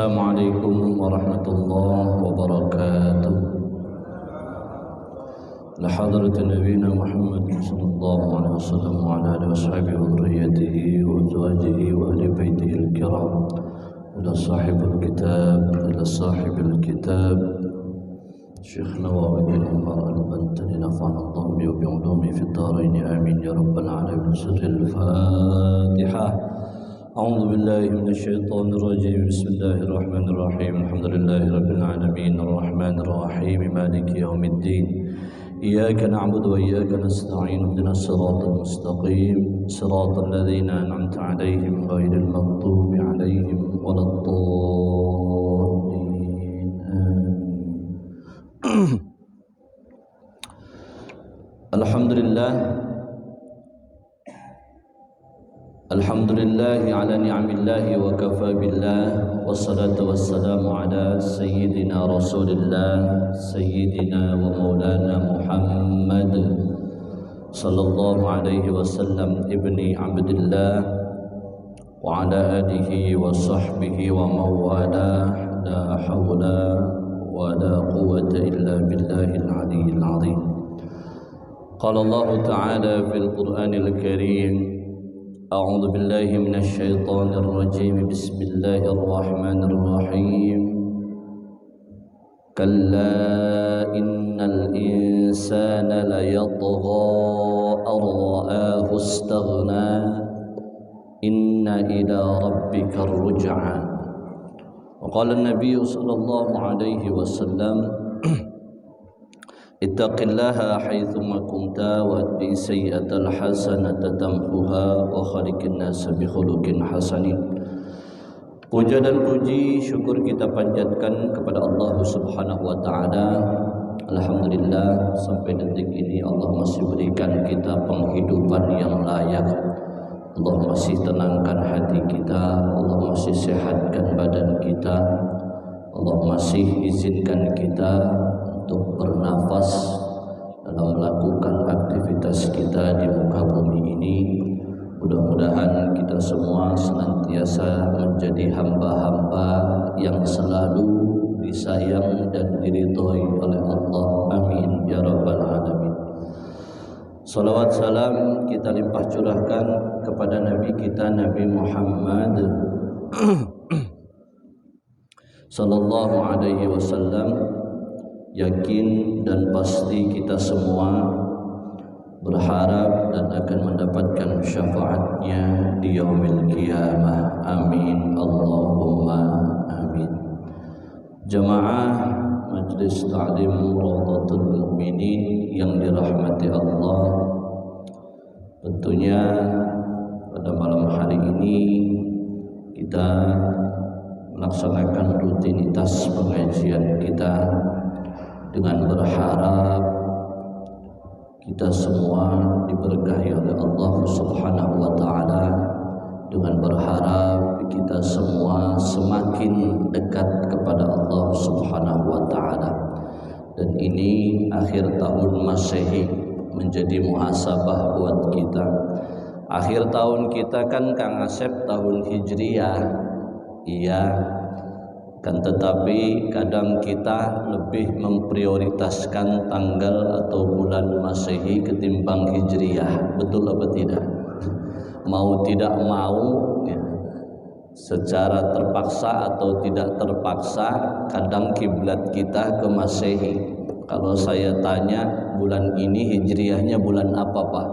Assalamualaikum warahmatullahi wabarakatuh. Lahadrat Nabi Muhammad sallallahu alaihi wasallam wa ala alihi washabihi wa dhurriyyatihi wa azwajihi wa ahli baitihi al-kiram. Ila sahibul kitab Syekh Nawawi bin Umar al-Bantani nafa'ana Allah bi ulumi fi ad-darain amin ya rabbal alamin. Sirrul Fatihah. أعوذ بالله من الشيطان الرجيم. بسم الله الرحمن الرحيم. الحمد لله رب العالمين الرحمن الرحيم مالك يوم الدين. إياك نعبد وإياك نستعين. اهدنا الصراط المستقيم صراط الذين أنعمت عليهم غير المغضوب عليهم ولا الضالين. الحمد لله ala ni'amillah wa kafa billah wassalatu wassalamu ala sayyidina rasulillah sayyidina wa maulana Muhammad sallallahu alaihi wasallam ibni abdillah wa ala alihi wa sahbihi wa mawalah la hawla wa la quwwata illa billahil aliyyil azim. Qala Allah ta'ala fil Qur'anil Karim. أعوذ بالله من الشيطان الرجيم. بسم الله الرحمن الرحيم. كلا إن الإنسان ليطغى أن رآه استغنى إن إلى ربك الرجعى. وقال النبي صلى الله عليه وسلم ittaqillaha haitsuma kunta wa atbi sayyi'atal hasanata tamhuha wa khaliqin nas bi khuluqin hasanin. Puja dan puji syukur kita panjatkan kepada Allah Subhanahu wa taala. Alhamdulillah sampai detik ini Allah masih berikan kita penghidupan yang layak. Allah masih tenangkan hati kita, Allah masih sehatkan badan kita. Allah masih izinkan kita untuk bernafas dalam melakukan aktivitas kita di muka bumi ini. Mudah-mudahan kita semua senantiasa menjadi hamba-hamba yang selalu disayang dan diridhoi oleh Allah. Amin ya rabbal alamin. Salawat salam kita limpah curahkan kepada Nabi kita Nabi Muhammad sallallahu alaihi wasallam. Yakin dan pasti kita semua berharap dan akan mendapatkan syafaatnya di yaumil qiyamah. Amin Allahumma amin. Jamaah Majlis Ta'lim Rawdatul Mukminin yang dirahmati Allah, tentunya pada malam hari ini kita melaksanakan rutinitas pengajian kita dengan berharap kita semua diberkahi oleh Allah Subhanahu wa taala, dengan berharap kita semua semakin dekat kepada Allah Subhanahu wa taala. Dan ini akhir tahun Masehi menjadi muhasabah buat kita. Akhir tahun kita kan Kang Asep tahun Hijriah. Iya, kan tetapi kadang kita lebih memprioritaskan tanggal atau bulan Masehi ketimbang Hijriah. Betul apa tidak? Mau tidak mau ya, secara terpaksa atau tidak terpaksa kadang kiblat kita ke Masehi. Kalau saya tanya bulan ini Hijriahnya bulan apa Pak?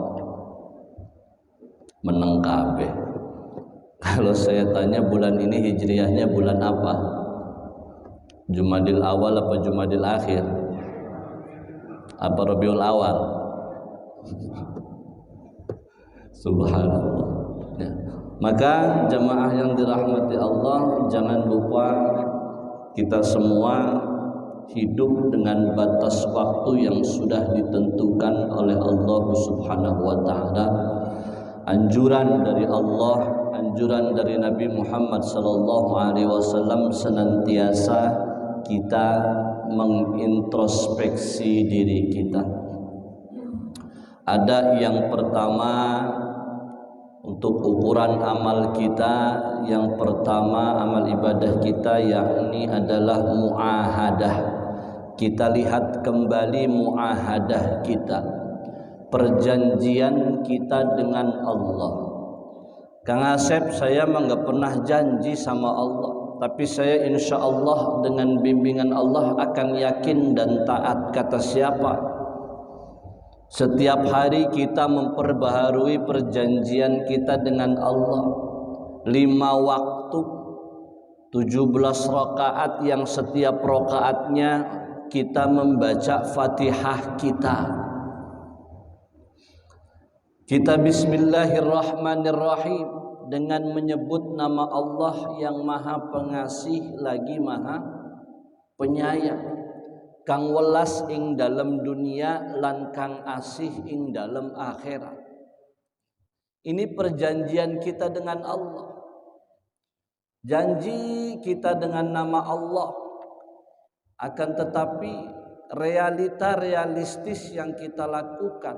Meneng kabeh. Kalau saya tanya bulan ini Hijriahnya bulan apa? Jumadil awal apa Jumadil akhir? Apa Rabiul awal? Subhanallah ya. Maka jamaah yang dirahmati Allah, jangan lupa kita semua hidup dengan batas waktu yang sudah ditentukan oleh Allah Subhanahu wa taala. Anjuran dari Allah, anjuran dari Nabi Muhammad sallallahu alaihi wasallam senantiasa kita mengintrospeksi diri kita. Ada yang pertama untuk ukuran amal kita. Yang pertama, amal ibadah kita yakni adalah muahadah. Kita lihat kembali muahadah kita, perjanjian kita dengan Allah. Kang Asep, saya nggak pernah janji sama Allah, tapi saya insya Allah dengan bimbingan Allah akan yakin dan taat. Kata siapa? Setiap hari kita memperbaharui perjanjian kita dengan Allah. 5 waktu, 17 rakaat yang setiap rakaatnya kita membaca Fatihah kita. Kita bismillahirrahmanirrahim dengan menyebut nama Allah yang maha pengasih lagi maha penyayang, kang welas ing dalam dunia lan kang asih ing dalam akhirat. Ini perjanjian kita dengan Allah. Janji kita dengan nama Allah, akan tetapi realita realistis yang kita lakukan,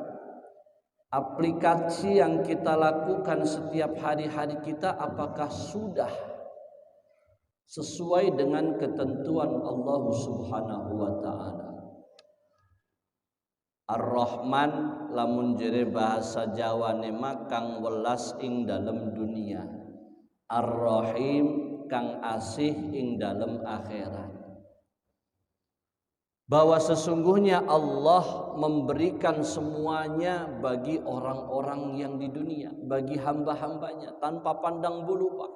aplikasi yang kita lakukan setiap hari-hari kita, apakah sudah sesuai dengan ketentuan Allah Subhanahu wa taala? Ar-Rahman lamun jere bahasa Jawa nema kang welas ing dalam dunia, Ar-Rahim kang asih ing dalam akhirat. Bahwa sesungguhnya Allah memberikan semuanya bagi orang-orang yang di dunia, bagi hamba-hambanya tanpa pandang bulu, Pak.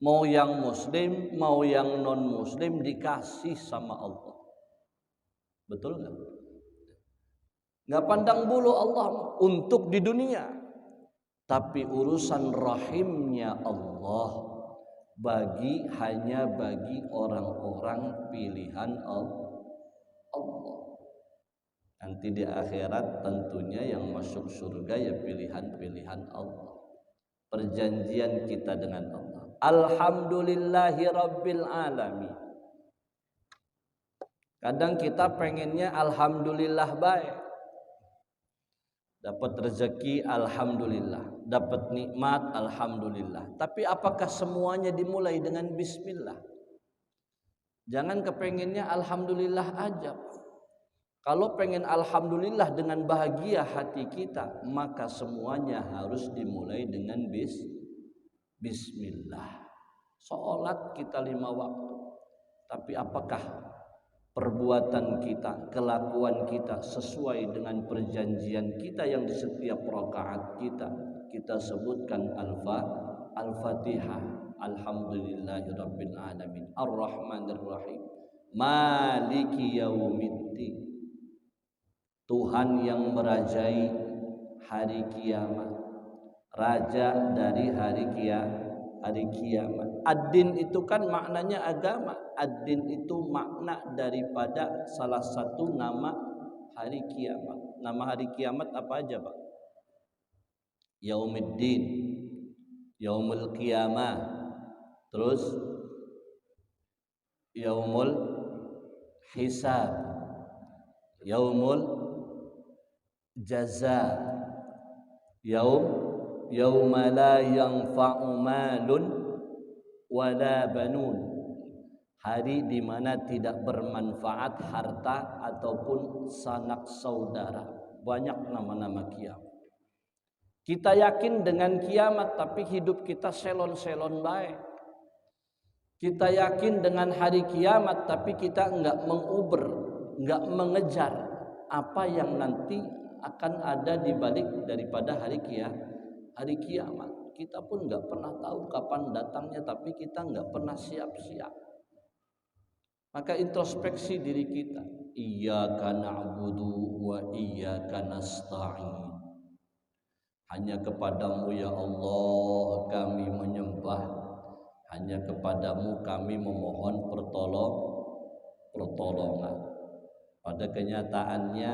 Mau yang muslim, mau yang non muslim dikasih sama Allah. Betul nggak? Nggak pandang bulu Allah untuk di dunia, tapi urusan rahimnya Allah hanya bagi orang-orang pilihan Allah. Nanti di akhirat tentunya yang masuk surga ya pilihan-pilihan Allah. Perjanjian kita dengan Allah. Alhamdulillahi Rabbil Alamin. Kadang kita pengennya alhamdulillah baik. Dapat rezeki alhamdulillah, dapat nikmat alhamdulillah. Tapi apakah semuanya dimulai dengan bismillah? Jangan kepengennya alhamdulillah aja. Kalau pengen alhamdulillah dengan bahagia hati kita, maka semuanya harus dimulai dengan bismillah. Salat kita 5 waktu, tapi apakah perbuatan kita, kelakuan kita sesuai dengan perjanjian kita yang di setiap rakaat kita sebutkan Al-Fatihah, Alhamdulillahirabbil alamin, Ar-Rahmanir-Rahim, Maliki yaumiddin. Tuhan yang merajai hari kiamat, raja dari hari kiamat. Ad-din itu kan maknanya agama. Ad-din itu makna daripada salah satu nama hari kiamat. Nama hari kiamat apa aja, Pak? Yaumiddin, Yaumul Qiyamah, terus Yaumul Hisab, Yaumul Jaza, Yauma la yanfa'u malun wala banun. Hari di mana tidak bermanfaat harta ataupun sanak saudara. Banyak nama-nama kiamat. Kita yakin dengan kiamat, tapi hidup kita selon-selon baik. Kita yakin dengan hari kiamat, tapi kita enggak menguber, enggak mengejar apa yang nanti akan ada di balik daripada hari kiamat. Kita pun enggak pernah tahu kapan datangnya, tapi kita enggak pernah siap-siap. Maka introspeksi diri kita. Iyyaka na'budu wa iyyaka nasta'in. Hanya kepadamu ya Allah kami menyembah, hanya kepadamu kami memohon pertolongan. Pada kenyataannya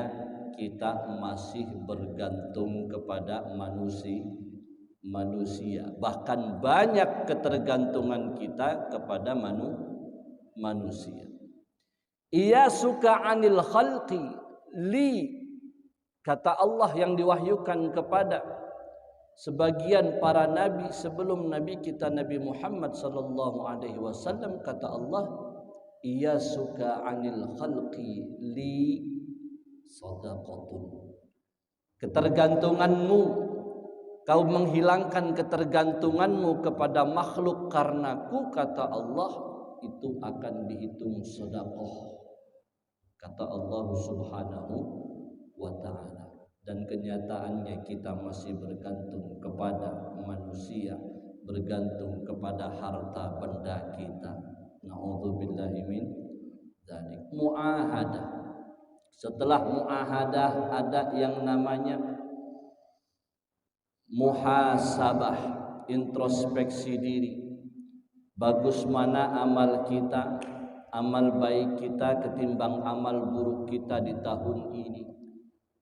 kita masih bergantung kepada manusia. Bahkan banyak ketergantungan kita kepada manusia. Ia suka anil khalqi li, kata Allah yang diwahyukan kepada sebagian para nabi sebelum nabi kita Nabi Muhammad sallallahu alaihi wasallam, kata Allah, ia suka anil khalqi li sadaqatun. Ketergantunganmu, kau menghilangkan ketergantunganmu kepada makhluk karenaku, kata Allah, itu akan dihitung sedekah, kata Allah Subhanahu wa ta'ala. Dan kenyataannya kita masih bergantung kepada manusia, bergantung kepada harta benda kita. Na'udzubillahi min dzalik. Muahadah. Setelah muahadah ada yang namanya muhasabah, introspeksi diri. Bagus mana amal kita, amal baik kita ketimbang amal buruk kita di tahun ini.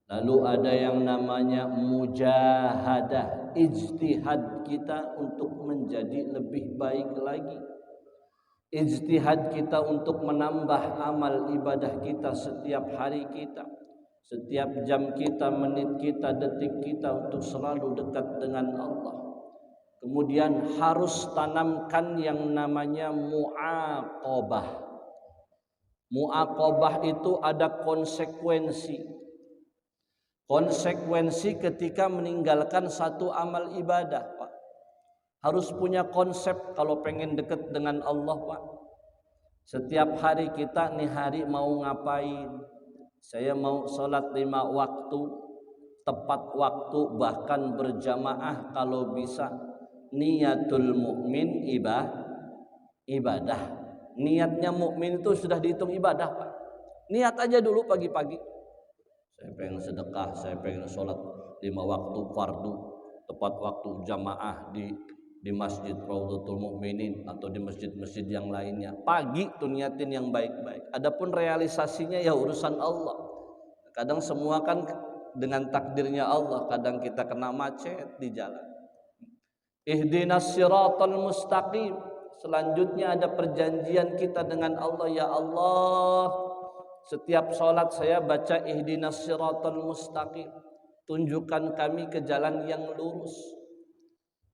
Lalu ada yang namanya mujahadah, ijtihad kita untuk menjadi lebih baik lagi. Ijtihad kita untuk menambah amal ibadah kita setiap hari kita, setiap jam kita, menit kita, detik kita, untuk selalu dekat dengan Allah. Kemudian harus tanamkan yang namanya muaqabah. Muaqabah itu ada konsekuensi. Konsekuensi ketika meninggalkan satu amal ibadah, Pak. Harus punya konsep kalau pengen dekat dengan Allah, Pak. Setiap hari kita nih hari mau ngapain? Saya mau sholat 5 waktu, tepat waktu, bahkan berjamaah kalau bisa. Niatul mukmin ibadah. Niatnya mukmin itu sudah dihitung ibadah, Pak. Niat aja dulu pagi-pagi. Saya pengen sedekah, saya pengen sholat 5 waktu fardu, tepat waktu jamaah di Masjid Raudhatul Mukminin atau di masjid-masjid yang lainnya. Pagi tuh niatin yang baik-baik. Adapun realisasinya ya urusan Allah. Kadang semua kan dengan takdirnya Allah, kadang kita kena macet di jalan. Ihdinas siratal mustaqim. Selanjutnya ada perjanjian kita dengan Allah, ya Allah, setiap sholat saya baca ihdinas siratal mustaqim. Tunjukkan kami ke jalan yang lurus,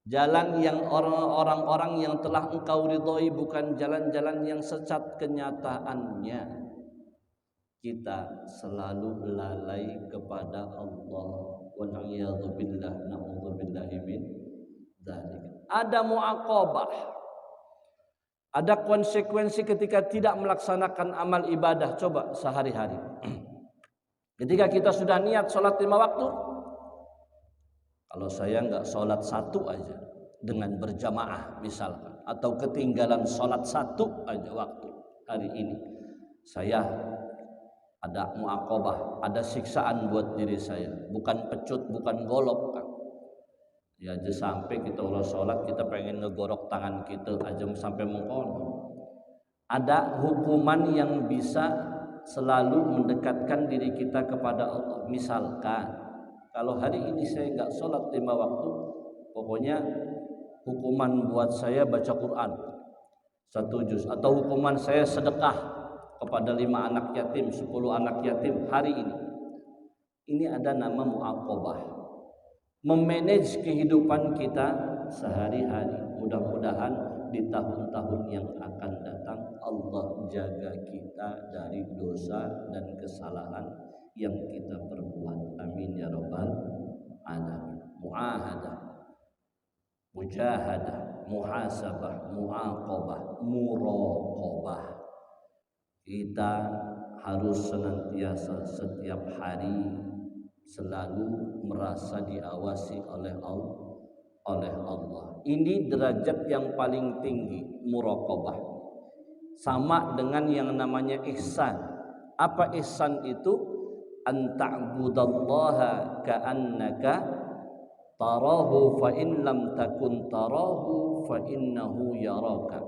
jalan yang orang-orang yang telah engkau ridhoi, bukan jalan-jalan yang sesat. Kenyataannya kita selalu lalai kepada Allah. Wal'iyadzubillah, na'udzubillahi min dzalik. Ada muaqabah, ada konsekuensi ketika tidak melaksanakan amal ibadah. Coba sehari-hari. Ketika kita sudah niat sholat 5 waktu, kalau saya nggak sholat 1 aja dengan berjamaah misalkan, atau ketinggalan sholat 1 aja waktu hari ini, saya ada muaqabah, ada siksaan buat diri saya. Bukan pecut, bukan golok, kan. Ya aja sampai kita ulah sholat kita pengen ngegorok tangan kita aja sampai mengkono. Ada hukuman yang bisa selalu mendekatkan diri kita kepada Allah. Misalkan kalau hari ini saya nggak sholat 5 waktu, pokoknya hukuman buat saya baca Quran 1 juz, atau hukuman saya sedekah kepada 5 anak yatim, 10 anak yatim hari ini. Ini ada nama muaqabah. Memanage kehidupan kita sehari-hari. Mudah-mudahan di tahun-tahun yang akan datang Allah jaga kita dari dosa dan kesalahan yang kita perbuat. Amin ya rabbal alamin. Muahadah, mujahadah, muhasabah, muaqabah, muraqabah. Kita harus senantiasa setiap hari selalu merasa diawasi oleh Allah. Ini derajat yang paling tinggi, muraqabah. Sama dengan yang namanya ihsan. Apa ihsan itu? An ta'budallaha ka'annaka tarahu fa in lam takun tarahu fa innahu yaraka.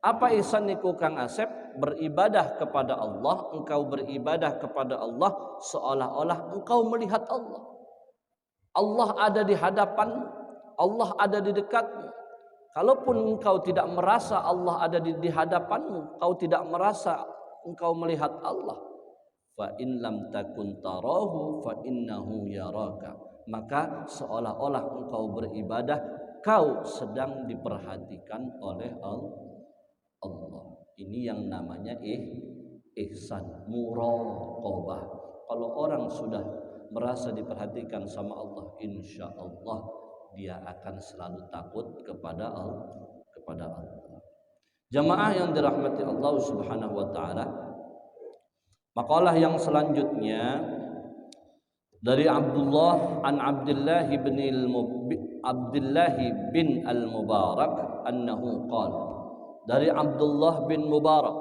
Apa ihsan niku Kang Asep? Beribadah kepada Allah, engkau beribadah kepada Allah seolah-olah engkau melihat Allah. Allah ada di hadapan, Allah ada di dekatmu. Kalaupun engkau tidak merasa Allah ada di hadapanmu, engkau tidak merasa engkau melihat Allah, fa in lam takun tarahu fa innahu yaraka. Maka seolah-olah engkau beribadah, kau sedang diperhatikan oleh Allah. Ini yang namanya ihsan, muraqabah. Kalau orang sudah merasa diperhatikan sama Allah, insya Allah dia akan selalu takut kepada Allah. Jamaah yang dirahmati Allah Subhanahu wa taala, makalah yang selanjutnya dari Abdullah bin al-Mubarak annahu qala, dari Abdullah bin Mubarak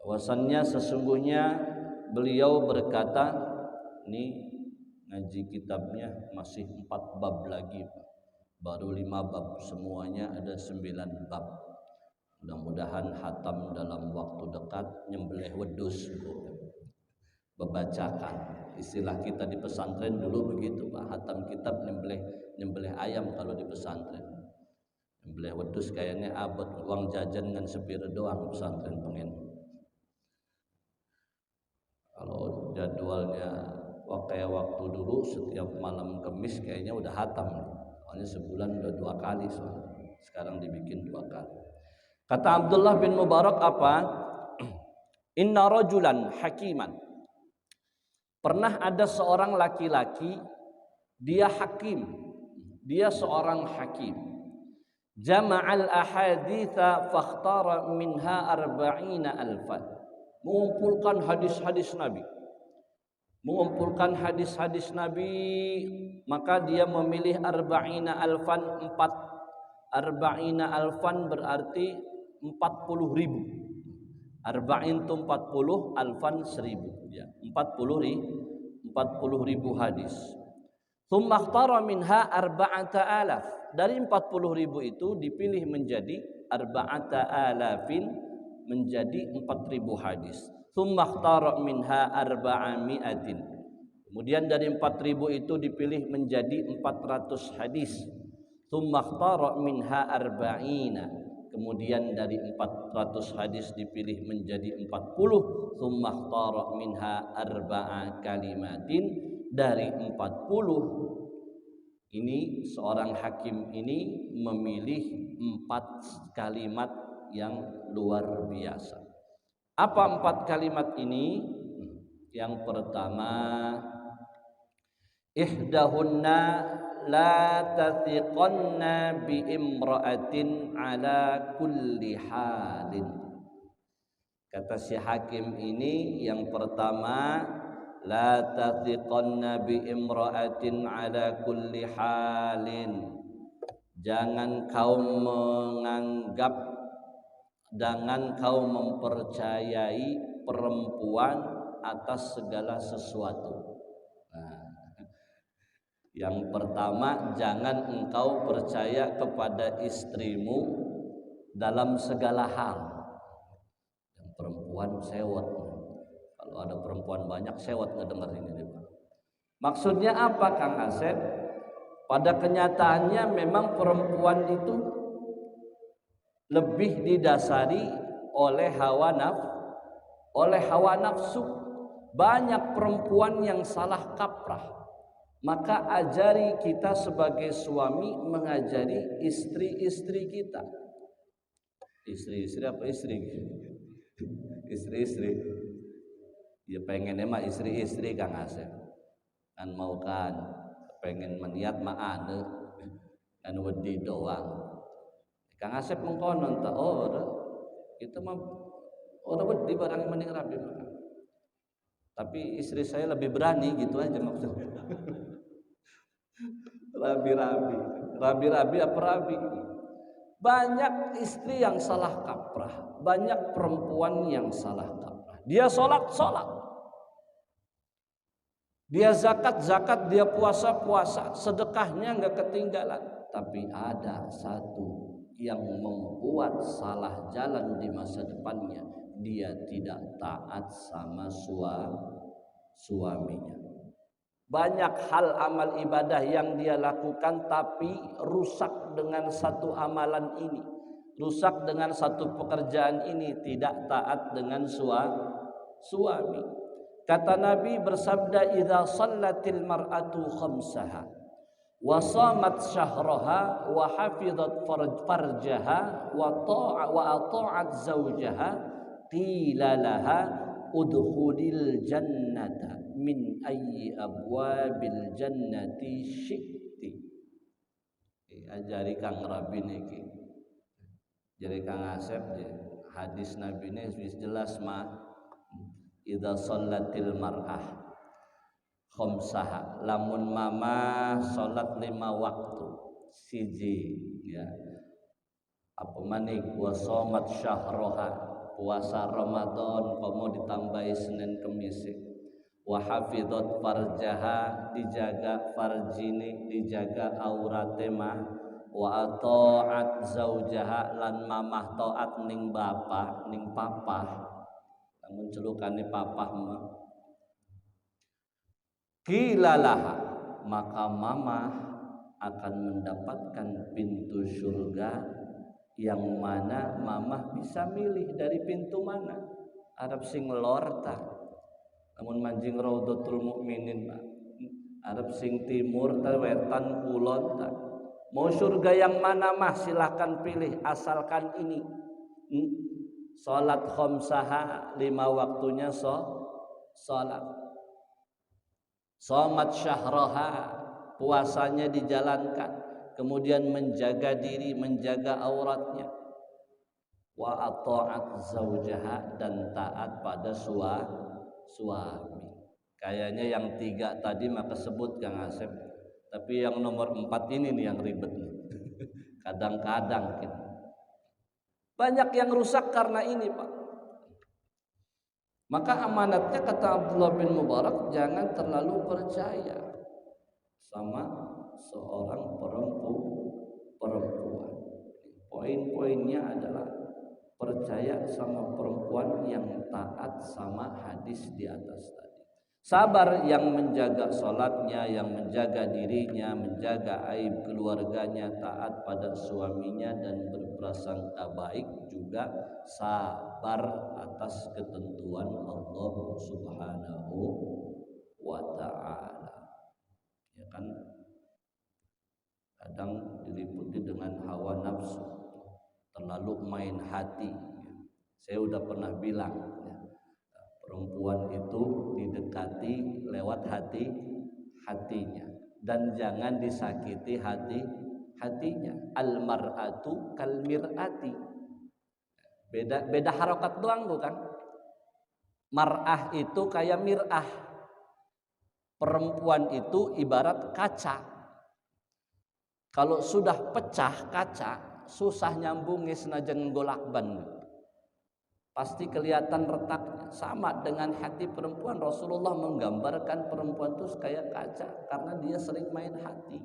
bahwasannya sesungguhnya beliau berkata, ini ngaji kitabnya masih 4 bab lagi, baru 5 bab, semuanya ada 9 bab. Mudah-mudahan hatam dalam waktu dekat, nyembelih wedus, bebacakan. Istilah kita di pesantren dulu begitu, Pak. Hatam kitab nyembelih ayam kalau di pesantren. Nyembelih wedus kayaknya abot uang jajan dengan sepira doang pesantren pengen. Kalau jadwalnya kayak waktu dulu setiap malam Kamis kayaknya udah hatam. Soalnya sebulan udah 2 kali soalnya. Sekarang dibikin 2 kali. Kata Abdullah bin Mubarak apa? Inna rajulan hakiman. Pernah ada seorang laki-laki, dia hakim. Dia seorang hakim. Jama'al ahaditha fakhtara minha 40,000. Mengumpulkan hadis-hadis Nabi. Mengumpulkan hadis-hadis Nabi, maka dia memilih 40,000. 40,000 berarti 40,000. Arba'in itu 40, alfan 1000, ya. 40,000 hadis. Tsumma ikhtara minha 4,000. Dari 40,000 itu dipilih menjadi 4,000, menjadi 4,000 hadis. Tsumma ikhtara minha 400. Kemudian dari 4,000 itu dipilih menjadi 400 hadis. Tsumma ikhtara minha 40. Kemudian dari 400 hadis dipilih menjadi 40. Tsumma ikhtara minha 4 kalimatin. Dari 40 ini seorang hakim ini memilih 4 kalimat yang luar biasa. Apa 4 kalimat ini? Yang pertama, ihdahunna la tathiqanna bi imra'atin ala kulli halin. Kata si hakim ini yang pertama, la tathiqanna bi imra'atin ala kulli halin. Jangan kau menganggap, jangan kau mempercayai perempuan atas segala sesuatu. Yang pertama, jangan engkau percaya kepada istrimu dalam segala hal. Yang perempuan sewot. Kalau ada perempuan banyak sewot ngedenger ini. Maksudnya apa, Kang Asep? Pada kenyataannya memang perempuan itu lebih didasari oleh hawa nafsu. Banyak perempuan yang salah kaprah. Maka ajari kita sebagai suami mengajari istri-istri kita. Istri-istri apa istri? Istri-istri. Ya pengennya mah istri-istri Kang Asep. Kan mau kan pengen meniat mah ane kan wedi doang. Kang Asep mengkonon ta kita mah ora wedi barang mending rabi mah. Tapi istri saya lebih berani gitu aja maksudnya. Rabi-rabi apa rabi? Banyak istri yang salah kaprah, banyak perempuan yang salah kaprah. Dia sholat, dia zakat, dia puasa, sedekahnya nggak ketinggalan. Tapi ada satu yang membuat salah jalan di masa depannya, dia tidak taat sama suaminya. Banyak hal amal ibadah yang dia lakukan tapi rusak dengan satu amalan ini, rusak dengan satu pekerjaan ini, tidak taat dengan suami. Kata Nabi bersabda, idza shallatil mar'atu khamsaha wa shamat syahraha wa hafizat farjaha wa ata'at zawjaha qila laha udkhulil jannata min ayyi abwabil jannati syi'ti. Ajari Kang Rabi niki. Jadi Kang Asep hadis Nabi ini wis jelas mah. Idza shallatil mar'ah khamsaha, lamun mama salat 5 waktu siji ya. Apa manik wa shamat syahroha, puasa Ramadan komo ditambahi Senin Kemis. Wa hafizat farjaha, dijaga farjini, dijaga aurate mah. Wa ata'at zaujaha, lan mamah taat ning bapak ning papah, lamun celukane papah mah. Qilalaha, maka mamah akan mendapatkan pintu surga yang mana mamah bisa milih dari pintu mana. Arab sing lor ta, lamun manjing Raudhatul Mukminin mah Arab sing timur ta, wetan kulon ta. Mau surga yang mana mah silahkan pilih, asalkan ini salat khamsaha, 5 waktunya salat. Shamat syahraha, puasanya dijalankan, kemudian menjaga diri, menjaga auratnya. Wa ata'at zaujaha, dan taat pada suami. Kayaknya yang 3 tadi maka sebut Kang Asep, tapi yang nomor 4 ini nih yang ribet nih. Kadang-kadang banyak yang rusak karena ini, Pak. Maka amanatnya kata Abdullah bin Mubarak, jangan terlalu percaya sama seorang perempuan. Poin-poinnya adalah percaya sama perempuan yang taat sama hadis di atas tadi. Sabar, yang menjaga sholatnya, yang menjaga dirinya, menjaga aib keluarganya, taat pada suaminya dan berprasangka baik, juga sabar atas ketentuan Allah Subhanahu wa ta'ala. Ya kan, kadang diliputi dengan hawa nafsu, terlalu main hati. Saya udah pernah bilang, perempuan itu didekati lewat hatinya, dan jangan disakiti hatinya. Al mar'atu kal mir'ati. Beda harokat doang bukan? Mar'ah itu kayak mir'ah. Perempuan itu ibarat kaca. Kalau sudah pecah kaca, susah nyambungnya senajan golak ban. Pasti kelihatan retaknya. Sama dengan hati perempuan. Rasulullah menggambarkan perempuan itu kayak kaca karena dia sering main hati.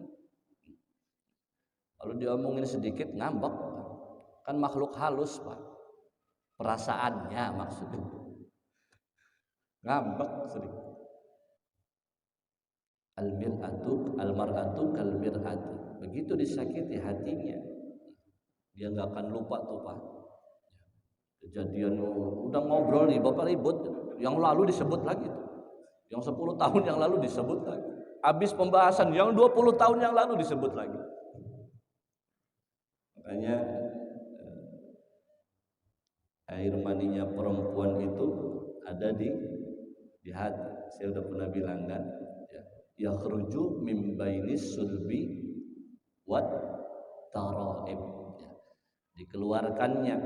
Kalau diomongin sedikit ngambek, kan makhluk halus, Pak. Perasaannya maksudnya ngambek sedikit. Al-mar'atu kal mir'ati. Begitu disakiti hatinya, dia nggak akan lupa tuh, Pak. Kejadian udah ngobrol nih, Bapak ribut, yang lalu disebut lagi tuh. Yang 10 tahun yang lalu disebut lagi. Habis pembahasan yang 20 tahun yang lalu disebut lagi. Makanya air maninya perempuan itu ada di hati. Saya udah pernah bilang kan, yakhruju min bainis sulbi wat taraib. Dikeluarkannya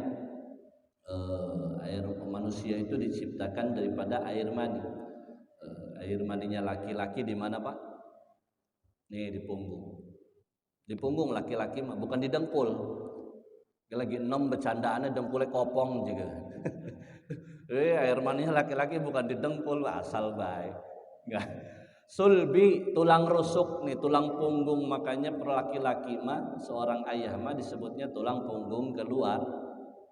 air manusia itu diciptakan daripada air mani. Air maninya laki-laki di mana, Pak? Nih di punggung. Di punggung laki-laki mah, bukan di dengkul. Lagi 6 bercandaannya dengkulnya kopong juga. Air maninya laki-laki bukan di dengkul, asal baik. Enggak. Sulbi, tulang rusuk nih, tulang punggung. Makanya perlaki-laki mah, seorang ayah mah disebutnya tulang punggung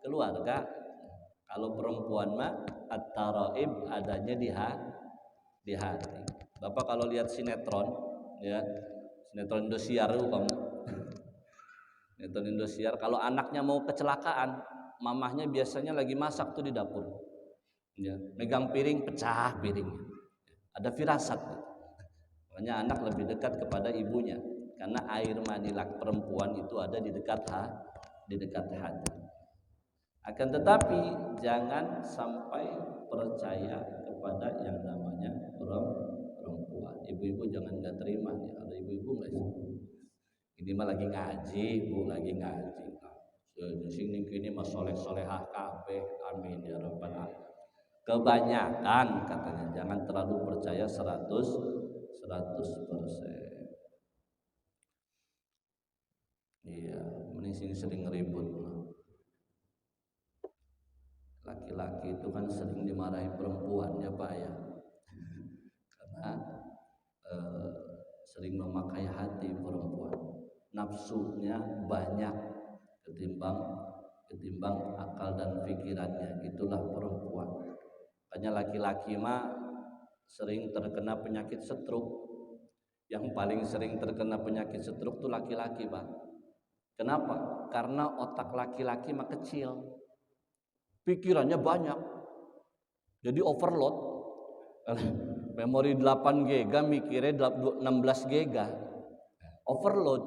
keluarga. Kalau perempuan mah at-taraib, adanya di hati. Bapak kalau lihat sinetron, ya, sinetron Indosiar itu kamu. Sinetron Indosiar, kalau anaknya mau kecelakaan, mamahnya biasanya lagi masak tuh di dapur. Ya, megang piring pecah piringnya. Ada firasat. Makanya anak lebih dekat kepada ibunya karena air mani perempuan itu ada di dekat hati. Akan tetapi jangan sampai percaya kepada yang namanya perempuan. Ibu-ibu jangan nggak terima nih. Ada ibu-ibu nggak sih? Ini mah lagi ngaji, bu lagi ngaji. Sing ini mah soleh-solehah kabeh. Amin ya rabbal alamin. Kebanyakan katanya jangan terlalu percaya 100%. Iya, mending sering ribut. Laki-laki itu kan sering dimarahi perempuan ya Pak ya, karena sering memakai hati perempuan, nafsunya banyak ketimbang akal dan pikirannya. Itulah perempuan. Makanya laki-laki mah sering terkena penyakit stroke. Yang paling sering terkena penyakit stroke itu laki-laki Pak. Kenapa? Karena otak laki-laki mah kecil, pikirannya banyak, jadi overload. Memori 8 GB mikirnya 16 GB, overload.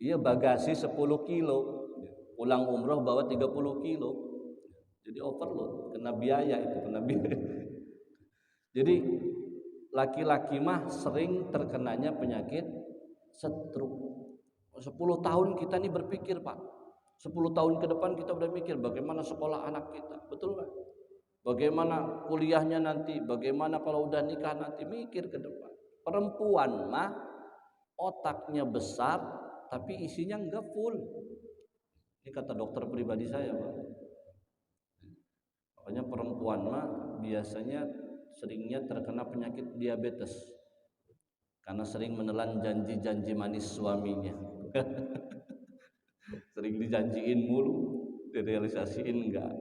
Iya, bagasi 10 kilo, pulang umroh bawa 30 kilo, jadi overload, kena biaya itu, kena biaya. Jadi laki-laki mah sering terkenanya penyakit stroke. 10 tahun kita nih berpikir Pak, 10 tahun ke depan kita udah mikir bagaimana sekolah anak kita, betul nggak? Bagaimana kuliahnya nanti, bagaimana kalau udah nikah nanti, mikir ke depan. Perempuan mah otaknya besar tapi isinya enggak full. Ini kata dokter pribadi saya Pak. Makanya perempuan mah biasanya seringnya terkena penyakit diabetes karena sering menelan janji-janji manis suaminya. Sering dijanjiin mulu, direalisasiin enggak.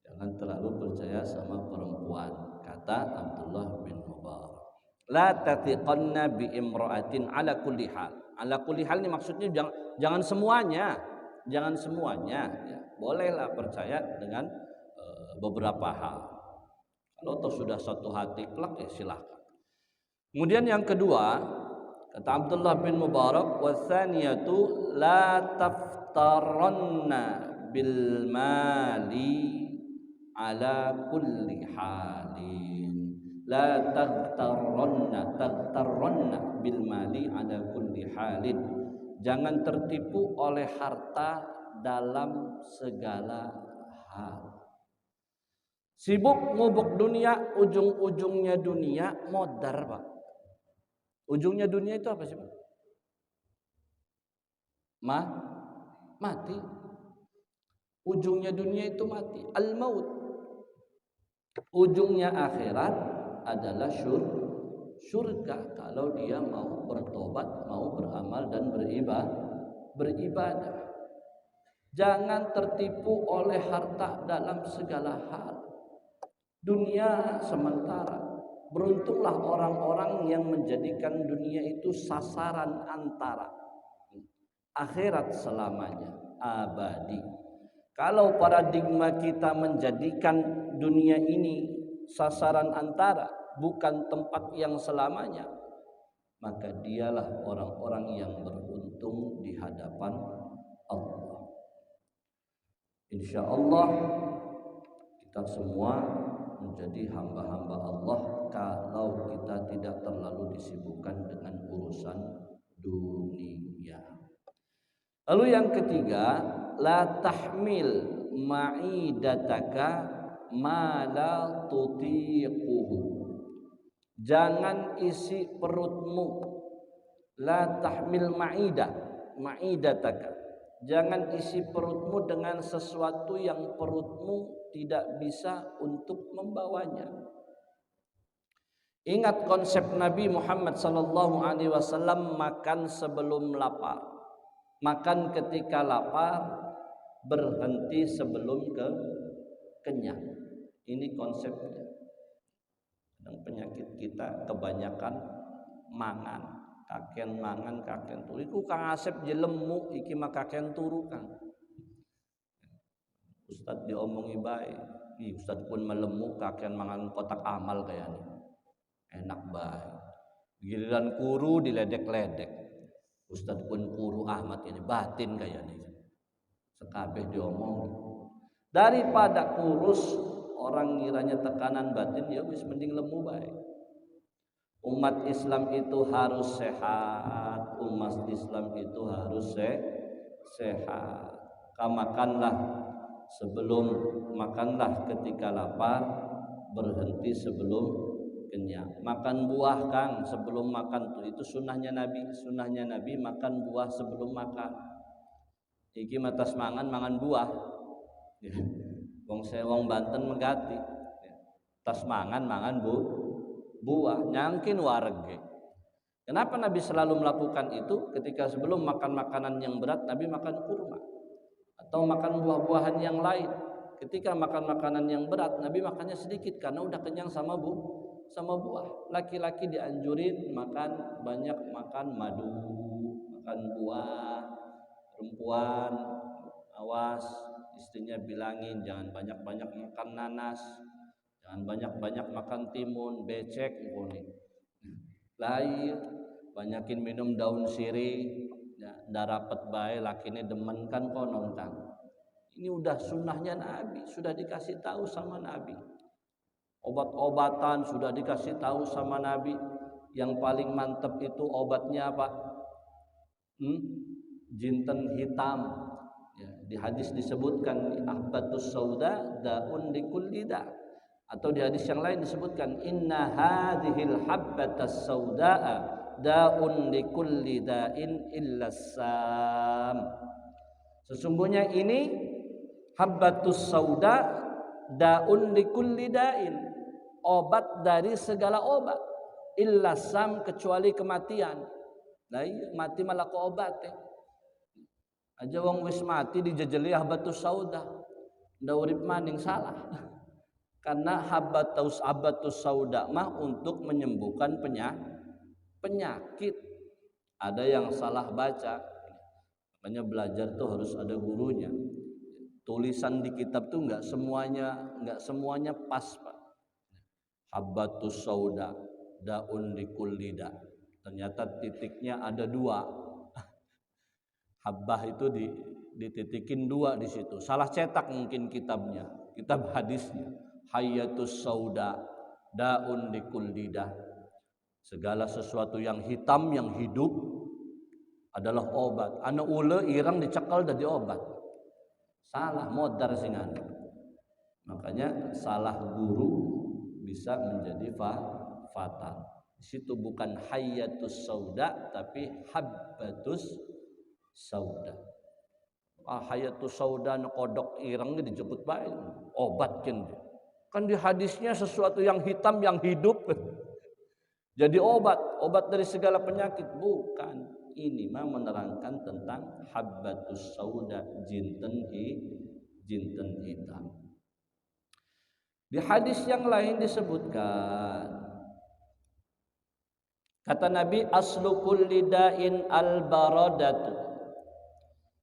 Jangan terlalu percaya sama perempuan. Kata Abdullah bin Mubarak, la tatiqanna bi imra'atin ala kulli hal. Ala kulli hal ini maksudnya jangan semuanya. Jangan semuanya ya. Bolehlah percaya dengan beberapa hal. Kalau toh sudah satu hati kelak ya silahkan. Kemudian yang kedua, kata Abdullah bin Mubarak, wasaniyatu la taftaranna bil mali ala kulli halin. La taghtarranna bil mali ala kulli halin. Jangan tertipu oleh harta dalam segala hal. Sibuk ngubuk dunia, ujung-ujungnya dunia modar Pak. Ujungnya dunia itu apa sih Pak? Mati. Ujungnya dunia itu mati, al-maut. Ujungnya akhirat adalah surga kalau dia mau bertobat, mau beramal dan beribadah. Jangan tertipu oleh harta dalam segala hal. Dunia sementara. Beruntunglah orang-orang yang menjadikan dunia itu sasaran antara. Akhirat selamanya, abadi. Kalau paradigma kita menjadikan dunia ini sasaran antara, bukan tempat yang selamanya, maka dialah orang-orang yang beruntung di hadapan Allah. Insya Allah kita semua menjadi hamba-hamba Allah kalau kita tidak terlalu disibukkan dengan urusan dunia. Lalu yang ketiga, la tahmil ma'idataka ma la tutiquhu. Jangan isi perutmu. La tahmil ma'idataka. Jangan isi perutmu dengan sesuatu yang perutmu tidak bisa untuk membawanya. Ingat konsep Nabi Muhammad SAW, makan sebelum lapar, makan ketika lapar, berhenti sebelum kenyang. Ini konsepnya. Dan penyakit kita kebanyakan mangan. Kaken mangan kaken turu. Iku Kang Asep jelemu iki mah kaken turu Kang. Ustad diomongi baik. Ih, Ustad pun melemu kakean mangan kotak amal kayaknya. Enak baik. Giliran kuru diledek-ledek. Ustad pun kuru amat ini batin kayaknya. Sekabeh diomongi. Daripada kurus orang ngiranya tekanan batin, ya wis mending lemu baik. Umat Islam itu harus sehat, umat Islam itu harus sehat. Makanlah sebelum makanlah ketika lapar, berhenti sebelum kenyang. Makan buah Kang sebelum makan tuh itu sunnahnya Nabi. Sunnahnya Nabi makan buah sebelum makan. Iki matas mangan buah. Wong Banten megati. Tas mangan buah nyangkin warege. Kenapa Nabi selalu melakukan itu? Ketika sebelum makan makanan yang berat, Nabi makan kurma atau makan buah-buahan yang lain. Ketika makan makanan yang berat, Nabi makannya sedikit karena udah kenyang sama buah. Laki-laki dianjurin banyak makan madu, makan buah. Perempuan awas, istrinya bilangin jangan banyak-banyak makan nanas, jangan banyak-banyak makan timun, becek ngene. Lain banyakin minum daun sirih, ya, darapet bae lakine demen kan konon Kang. Ini udah sunnahnya Nabi, sudah dikasih tahu sama Nabi. Obat-obatan sudah dikasih tahu sama Nabi. Yang paling mantep itu obatnya apa? Jinten hitam. Ya, di hadis disebutkan habbatus sauda daun likulli da. Atau di hadis yang lain disebutkan inna hadhil habbatas saudaa daun likulli da'in illa sam. Sesungguhnya ini habbatus sauda daun likulli da'in, obat dari segala obat, illa sam kecuali kematian. Nah iya, mati malah ke obat aja wong wis mati dijejeli habbatus sauda nda urip maning salah. Karena habbatus sauda mah untuk menyembuhkan penyakit. Ada yang salah baca. Makanya belajar tuh harus ada gurunya. Tulisan di kitab tuh enggak semuanya pas, Pak. Habbatus sauda daun likulli da. Ternyata titiknya ada 2. Habbah itu dititikin 2 di situ. Salah cetak mungkin kitabnya, kitab hadisnya. Hayyatus sauda daun likulli da. Segala sesuatu yang hitam yang hidup adalah obat. Anu ule irang dicekal jadi obat. Salah modar singan. Makanya salah guru bisa menjadi fatal. Di situ bukan hayyatus sauda tapi habbatus sauda. Hayatus sauda kodok ireng disebut baik obat kan di hadisnya sesuatu yang hitam yang hidup jadi obat dari segala penyakit. Bukan, ini mah menerangkan tentang habbatus sauda jinten hitam. Di hadis yang lain disebutkan kata Nabi aslu kulli da'in al-baradatu.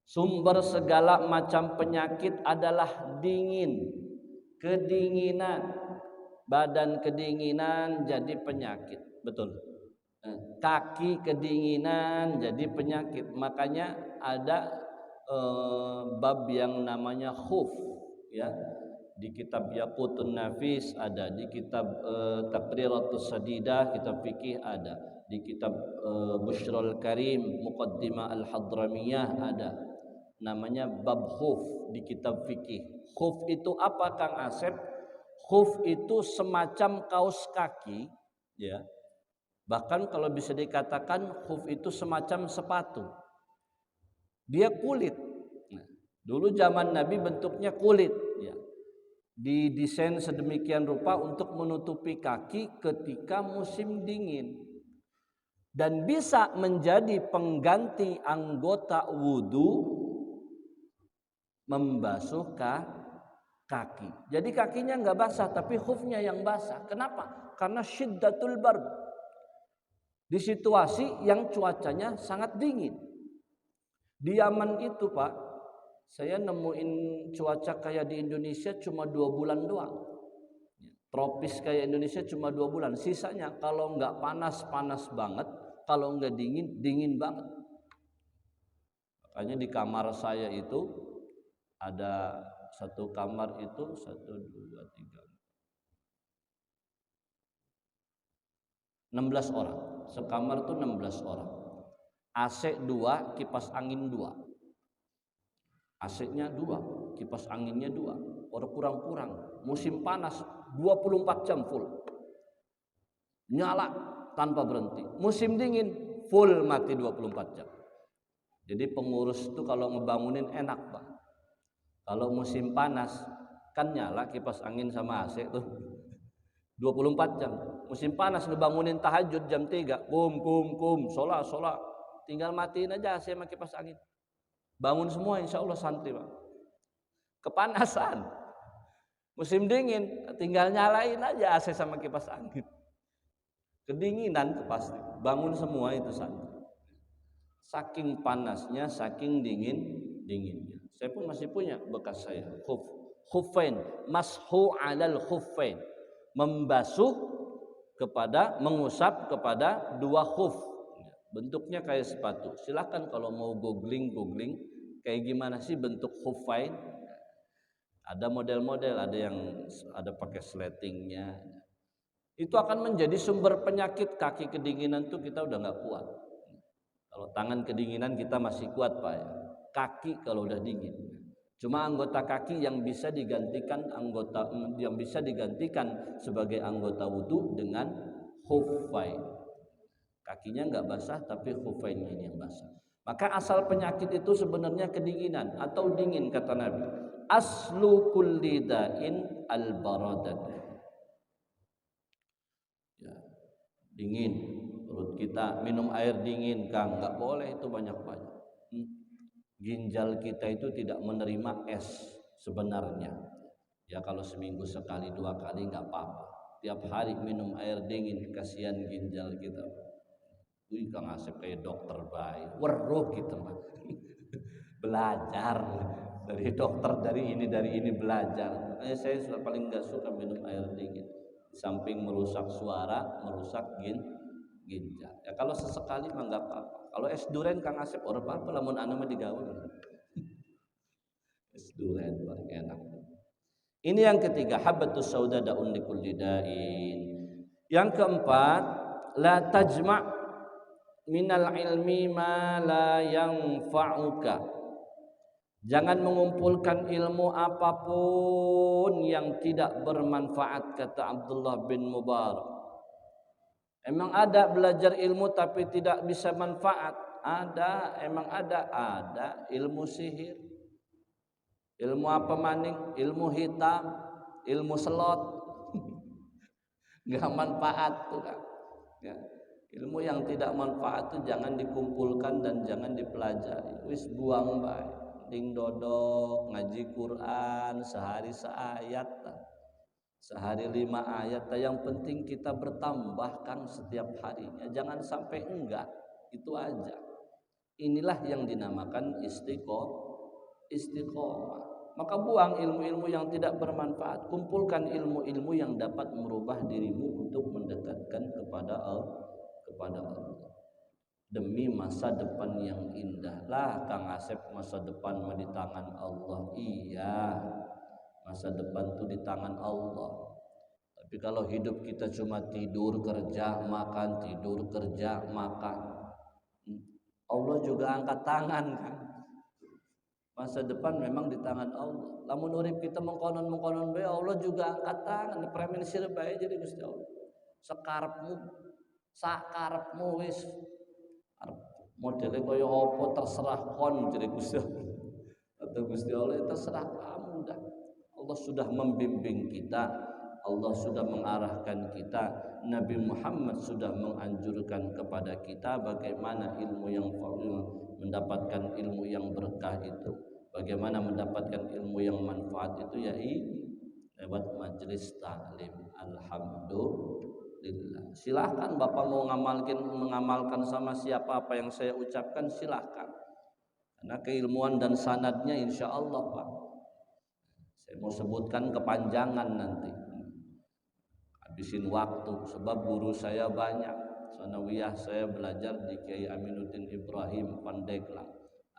Sumber segala macam penyakit adalah dingin, kedinginan. Badan kedinginan jadi penyakit, betul. Kaki kedinginan jadi penyakit. Makanya ada bab yang namanya khuf, ya. Di kitab Yaqutun Nafis ada, di kitab Taqriratus Sadidah, kitab fikih ada, di kitab Bushrul Karim Muqaddimah Al-Hadramiyah ada. Namanya bab khuf di kitab fikih. Khuf itu apa Kang Asep? Khuf itu semacam kaos kaki, ya. Bahkan kalau bisa dikatakan khuf itu semacam sepatu. Dia kulit. Nah, dulu zaman Nabi bentuknya kulit, ya. Didesain sedemikian rupa untuk menutupi kaki ketika musim dingin. Dan bisa menjadi pengganti anggota wudu membasuh kaki. Jadi kakinya enggak basah tapi khufnya yang basah. Kenapa? Karena syiddatul bard. Di situasi yang cuacanya sangat dingin. Di Yaman itu, Pak, Saya nemuin cuaca kayak di Indonesia cuma 2 bulan doang. Tropis kayak Indonesia cuma 2 bulan. Sisanya kalau nggak panas, panas banget. Kalau nggak dingin, dingin banget. Makanya di kamar saya itu ada satu kamar itu 16 orang. Sekamar tuh 16 orang. AC 2, kipas angin 2. AC-nya 2, kipas anginnya 2. Orang kurang-kurang. Musim panas 24 jam full. Nyala tanpa berhenti. Musim dingin full mati 24 jam. Jadi pengurus itu kalau ngebangunin enak, Pak. Kalau musim panas kan nyala kipas angin sama AC tuh 24 jam. Musim panas ngebangunin tahajud jam 3, kum, sholat. Tinggal matiin aja AC sama kipas angin. Bangun semua insya Allah santai, Pak. Kepanasan. Musim dingin tinggal nyalain aja AC sama kipas angin. Kedinginan itu pasti. Bangun semua itu santai. Saking panasnya, saking dinginnya. Saya pun masih punya bekas saya. Khuffain, mashu 'alal khuffain. Mengusap kepada 2 khuf. Bentuknya kayak sepatu. Silakan kalau mau googling kayak gimana sih bentuk khuffain. Ada model-model, ada yang ada pakai sletingnya. Itu akan menjadi sumber penyakit. Kaki kedinginan tuh kita udah nggak kuat. Kalau tangan kedinginan kita masih kuat, Pak ya. Kaki kalau udah dingin. Cuma anggota kaki yang bisa digantikan sebagai anggota wudu dengan khuffain. Kakinya nggak basah tapi khuffainnya ini yang basah. Maka asal penyakit itu sebenarnya kedinginan atau dingin kata Nabi. Aslu kulli da'in al-baradat. Ya, dingin. Perut kita minum air dingin, Kang, nggak boleh itu banyak-banyak. Ginjal kita itu tidak menerima es sebenarnya. Ya kalau seminggu sekali 2 kali nggak apa-apa. Tiap hari minum air dingin, kasihan ginjal kita. Wih, Kang Asep kayak dokter baik. Weruh gitu mah. Belajar dari dokter dari ini belajar. Makanya saya paling nggak suka minum air dingin. Di samping merusak suara, merusak ginjal. Ya kalau sesekali mah enggak apa-apa. Kalau es duren Kang Asep ora apa-apa lamun anu mah digawe. Es duren paling enak. Ini yang ketiga, habbatus sauda daun likulli da'in. Yang keempat, la tajma' minal ilmi ma la yanfa'uka. Jangan mengumpulkan ilmu apapun yang tidak bermanfaat, kata Abdullah bin Mubarak. Emang ada belajar ilmu tapi tidak bisa manfaat? Ada, emang ada ilmu sihir. Ilmu apa maning? Ilmu hitam, ilmu selot. Enggak manfaat tuh, Kak. Ya. Ilmu yang tidak manfaat itu jangan dikumpulkan dan jangan dipelajari. Wis buang bae. Ding dodok, ngaji Quran sehari seayat. Sehari 5 ayat. Yang penting kita bertambah Kang setiap harinya. Jangan sampai enggak. Itu aja. Inilah yang dinamakan istiqomah. Maka buang ilmu-ilmu yang tidak bermanfaat. Kumpulkan ilmu-ilmu yang dapat merubah dirimu untuk mendekatkan kepada Allah. Demi masa depan yang indah. Lah Kang Asep, masa depan di tangan Allah. Iya, masa depan itu di tangan Allah. Tapi kalau hidup kita cuma tidur kerja makan, tidur kerja makan, Allah juga angkat tangan kan. Masa depan memang di tangan Allah. Lamun urip kita mengkonon bae, Allah juga angkat tangan. Premen sir bae jadi Gusti Allah. Sakarepmu wis. Modele kaya apa terserah kon jadi Gusti Allah. Atau Gusti Allah terserah kamu dah. Allah sudah membimbing kita, Allah sudah mengarahkan kita, Nabi Muhammad sudah menganjurkan kepada kita bagaimana ilmu yang mendapatkan ilmu yang berkah itu, bagaimana mendapatkan ilmu yang manfaat itu, ya ini lewat majelis taklim. Alhamdulillah. Silahkan Bapak mau mengamalkan sama siapa apa yang saya ucapkan, silahkan. Karena keilmuan dan sanadnya insya Allah Pak. Saya mau sebutkan kepanjangan nanti. Habisin waktu sebab guru saya banyak. Sanawiyah saya belajar di Kiai Aminuddin Ibrahim Pandeglang,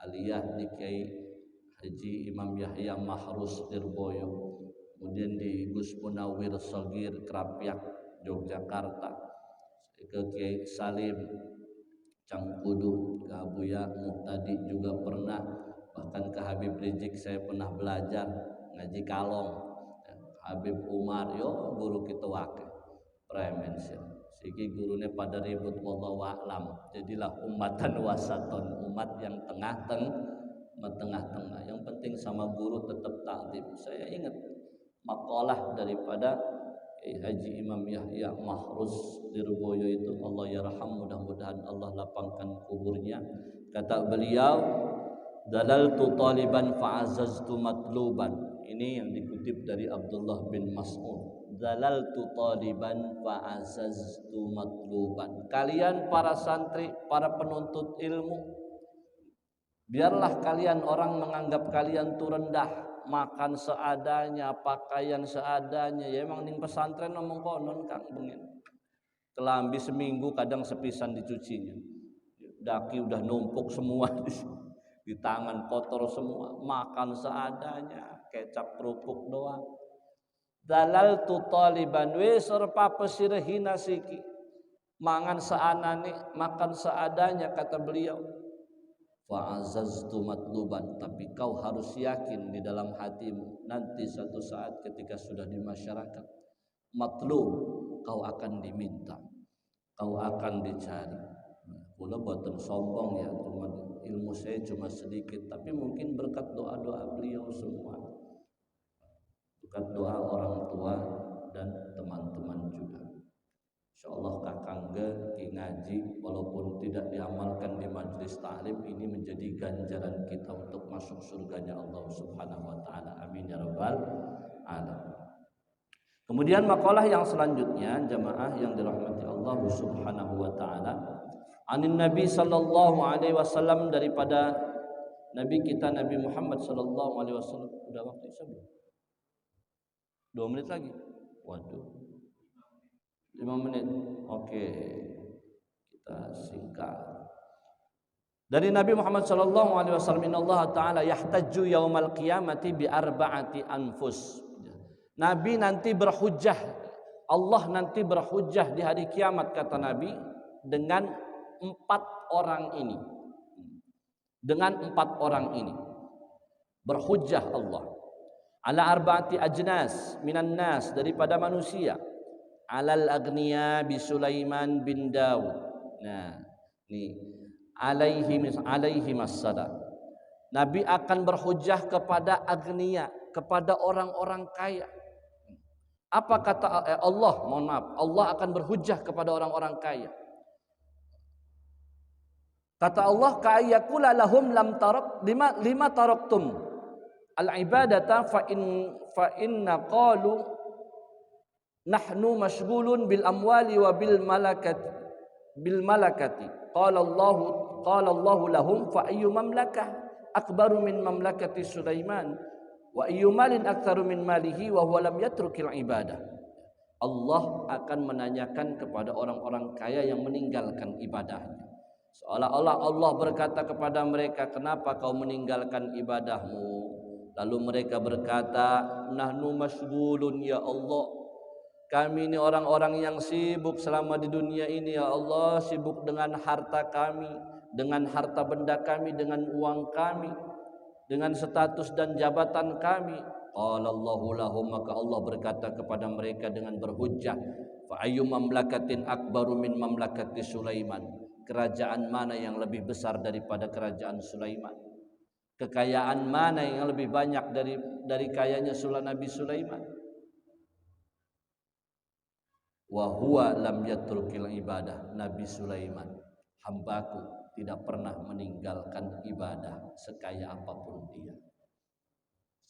aliyah di Kiai Haji Imam Yahya Mahrus Lirboyo, kemudian di Gus Munawir Sagir Krapyak Yogyakarta, ke Kiai Salim Cangkudu, ke Abuya Muhtadi juga pernah, bahkan ke Habib Rizik saya pernah belajar ngaji kalong. Habib Umar yo guru kita wakil premensi siki gurunya pada ribut wallahu a'lam. Jadilah ummatan wasaton, umat yang tengah-tengah. Yang penting sama guru tetap taklim. Saya ingat makalah daripada Haji Imam Yahya Mahrus Lirboyo itu, Allah yarham, mudah-mudahan Allah lapangkan kuburnya. Kata beliau, dalaltu taliban fa'azaztu matluban. Ini yang dikutip dari Abdullah bin Mas'ud. Dalaltu taliban fa'azaztu matluban. Kalian para santri, para penuntut ilmu, biarlah kalian orang menganggap kalian tuh rendah, makan seadanya, pakaian seadanya. Ya emang ning pesantren ngomong konon Kang bengin. Kelambi seminggu kadang sepisan dicucinya. Daki udah numpuk semua di tangan, kotor semua, makan seadanya, kecap kerupuk doang. Dalal tu taliban wis serpa pesirhina siki, mangan seanane, makan seadanya, kata beliau. Fa'azaztu matluban, tapi kau harus yakin di dalam hatimu nanti satu saat ketika sudah di masyarakat matlub, kau akan diminta, kau akan dicari. Pula buatan sombong ya, cuma ilmu saya cuma sedikit, tapi mungkin berkat doa-doa beliau semua, berkat doa orang tua dan teman-teman juga. Insyaallah kakangge ngaji walaupun tidak diamalkan di majelis ta'lim, ini menjadi ganjaran kita untuk masuk surganya Allah Subhanahu wa taala. Amin ya rabbal alamin. Kemudian makalah yang selanjutnya, jamaah yang dirahmati Allah Subhanahu wa taala, anin Nabi sallallahu alaihi wasallam, daripada Nabi kita Nabi Muhammad sallallahu alaihi wasallam. Udah waktu Isya belum? 2 menit lagi. Waduh. 5 menit. Oke. Kita singkat. Dari Nabi Muhammad sallallahu alaihi wasallam, innallaha ta'ala yahtajju yaumal qiyamati bi arba'ati anfus. Nabi nanti berhujjah, Allah nanti berhujjah di hari kiamat, kata Nabi, dengan 4 orang ini. Dengan 4 orang ini berhujjah Allah. Ala arba'ati ajnas minan nas, daripada manusia. Alal agniya bi Sulaiman bin Daud. Nah, ini alaihi massada. Nabi akan berhujjah kepada agniya, kepada orang-orang kaya. Apa kata Allah? Mohon maaf, Allah akan berhujjah kepada orang-orang kaya. Kata Allah, ka'ayyakula lahum lam tarak lima taraktum al-ibadata fa inna qalu nahnu mashghulun bil amwali wa bil malakati qala Allah lahum fa ayyu mamlakah akbaru min mamlakati Sulaiman wa ayyu malin aktsaru min malihi wa huwa lam yatrukil ibadah. Allah akan menanyakan kepada orang-orang kaya yang meninggalkan ibadahnya. Seolah-olah Allah berkata kepada mereka, kenapa kau meninggalkan ibadahmu? Lalu mereka berkata, nahnu masyghulun ya Allah, kami ini orang-orang yang sibuk selama di dunia ini ya Allah, sibuk dengan harta kami, dengan harta benda kami, dengan uang kami, dengan status dan jabatan kami. Qala Allahu lahum, maka Allah berkata kepada mereka dengan berhujjah, fa ayyu mamlakatin akbaru min mamlakati Sulaiman. Kerajaan mana yang lebih besar daripada kerajaan Sulaiman? Kekayaan mana yang lebih banyak dari kayanya Nabi Sulaiman? Wa huwa lam yatrukil ibadah. Nabi Sulaiman, hambaku, tidak pernah meninggalkan ibadah sekaya apapun dia.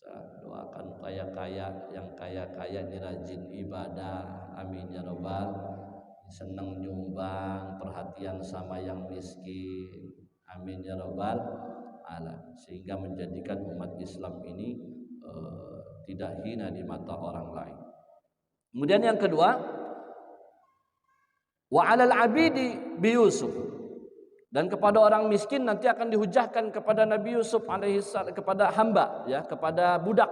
Saya doakan kaya-kaya, yang kaya-kaya ini rajin ibadah, amin ya rabbal, senang nyumbang, perhatian sama yang miskin, amin ya rabbal taala, sehingga menjadikan umat Islam ini tidak hina di mata orang lain. Kemudian yang kedua, wa 'alal 'abidi bi Yusuf, dan kepada orang miskin nanti akan dihujahkan kepada Nabi Yusuf alaihissalam, kepada hamba, ya, kepada budak,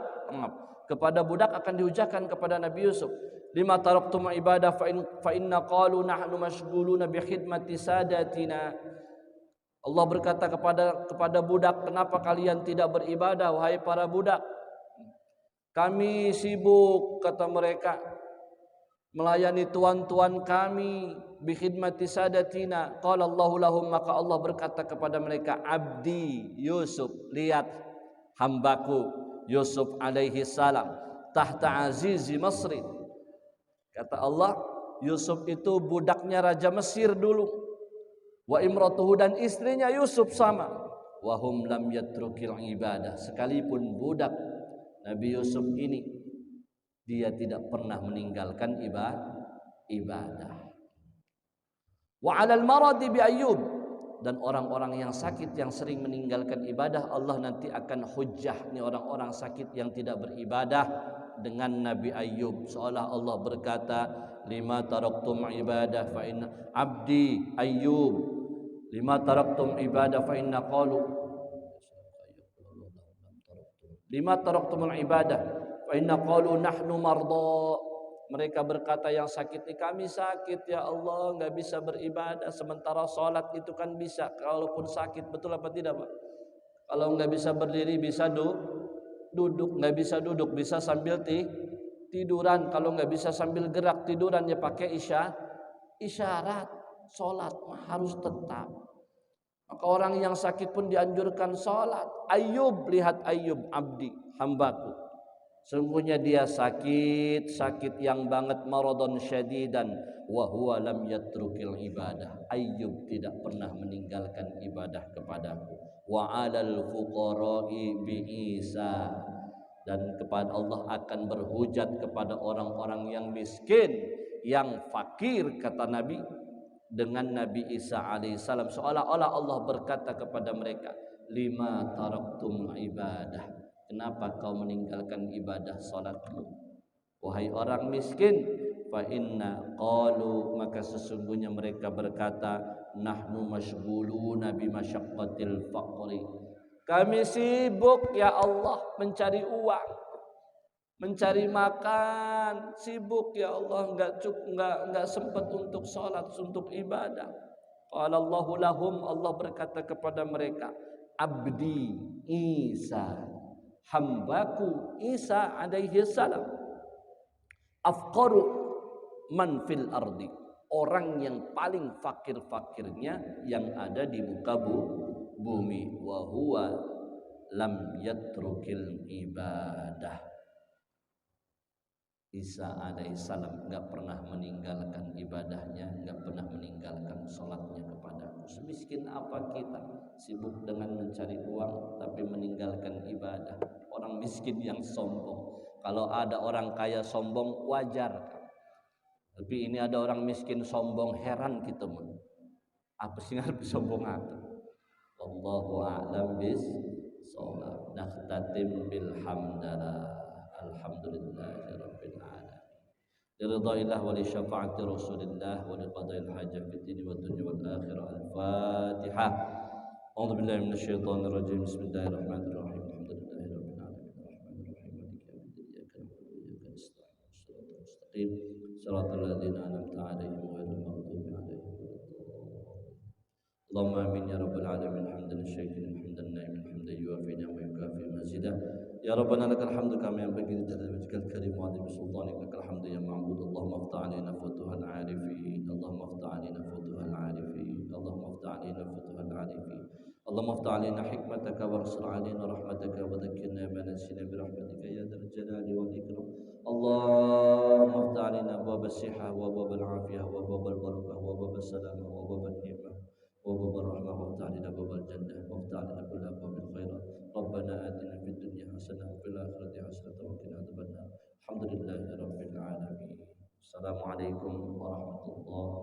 kepada budak akan dihujahkan kepada Nabi Yusuf. Lima taraktum ibadah fa inna qalu nahnu mashghuluna bi khidmati sadatina. Allah berkata kepada budak, kenapa kalian tidak beribadah wahai para budak? Kami sibuk, kata mereka, melayani tuan-tuan kami, bi khidmati sadatina. Qala Allahu lahum, maka Allah berkata kepada mereka, abdi Yusuf, lihat hambaku Yusuf alaihi salam, tahta azizi Masri. Kata Allah, Yusuf itu budaknya Raja Mesir dulu. Wa imratuhu, dan istrinya Yusuf sama. Wa hum lam yatrukil ibadah, sekalipun budak Nabi Yusuf ini, dia tidak pernah meninggalkan ibadah. Wa 'alal maradi bi Ayyub, dan orang-orang yang sakit yang sering meninggalkan ibadah, Allah nanti akan hujjah nih orang-orang sakit yang tidak beribadah dengan Nabi Ayyub, seolah Allah berkata, lima taraktum ibadah fa inna abdi Ayyub, lima taraktum ibadah fa inna qalu, lima taraktumul ibadah fa inna qalu nahnu marda. Mereka berkata yang sakit ini, kami sakit ya Allah, nggak bisa beribadah. Sementara sholat itu kan bisa, kalaupun sakit, betul apa tidak Pak? Kalau nggak bisa berdiri bisa duduk, nggak bisa duduk bisa sambil tiduran. Kalau nggak bisa sambil gerak tiduran ya pakai isyarat. Sholat harus tetap. Maka orang yang sakit pun dianjurkan sholat. Ayyub, lihat Ayyub, abdi, hambaku, sungguhnya dia sakit yang banget, maradon syadidan, wa huwa lam yatrukil ibadah. Ayyub tidak pernah meninggalkan ibadah kepadaku. Wa 'alal fuqara'i bi Isa, dan kepada Allah akan berhujat kepada orang-orang yang miskin, yang fakir, kata Nabi, dengan Nabi Isa alaihissalam, seolah-olah Allah berkata kepada mereka, lima taraktum ibadah, kenapa kau meninggalkan ibadah salatmu wahai orang miskin? Fa inna qalu, maka sesungguhnya mereka berkata, nahnu mashghuluna bi masyaqqatil faqri, kami sibuk ya Allah mencari uang, mencari makan, sibuk ya Allah, enggak sempat untuk salat, untuk ibadah. Qala Allahu lahum, Allah berkata kepada mereka, abdi Isa, hambaku Isa alaihi salam, afqaru man fil ardi, orang yang paling fakir-fakirnya yang ada di muka bumi, wa huwa lam yatrukil ibadah. Isa alaihissalam enggak pernah meninggalkan ibadahnya, enggak pernah meninggalkan sholatnya kepadaku. Semiskin apa kita, sibuk dengan mencari uang tapi meninggalkan ibadah. Orang miskin yang sombong. Kalau ada orang kaya sombong wajar, tapi ini ada orang miskin sombong, heran kita mun. Apa sih ngarep sombong atuh? Wallahu a'lam bis-shawab. Nakhtatim bil hamdalah. Alhamdulillahirabbil alamin. Liridhaillah wa li syafaati Rasulillah wa li qadail hajat fid din wad dunya wal akhirah. Al-Fatihah. A'udzu billahi minasyaitonir rajim. Bismillahirrahmanirrahim. Alhamdulillahirabbil alamin. Arrahmanirrahim. Maliki yaumiddin. Iyyaka na'budu wa iyyaka nasta'in. Shiratal mustaqim. Shiratal ladzina an'amta 'alaihim ghairil maghdubi 'alaihim waladdallin. Allahumma amin ya rabbal alamin. Hamdan syakirin, hamdan na'imin, hamdan yuwafi ni'amahu wa yukafi mazidah. Ya Rabbana lakal hamdu kama yanbaghi li jalali wajhikal karim wa 'azimi sultanik, lakal hamdu ya ma'bud. Allahumma iftah 'alaina futuhal 'arifin, Allahumma iftah 'alaina futuhal 'arifin, Allahumma iftah 'alaina futuhal 'arifin, Allahumma iftah 'alaina hikmataka warsul 'alaina rahmataka wa dhakkirna ma nasina bi rahmatika ya dzal jalali wal ikram. Allahumma iftah 'alaina abwaabas sihah wa abwaabal 'afiyah wa abwaabal barakah wa abwaabas salamah wa abwaabal ni'mah wa abwaabal rahmah wa iftah 'alaina abwaabal jannah wa iftah 'alaina kulla abwaabil khairat. Rabbana atina fid dunya hasanah wa fil akhirati hasanah wa qina adzabannar. Alhamdulillahirabbil alamin. Assalamualaikum warahmatullahi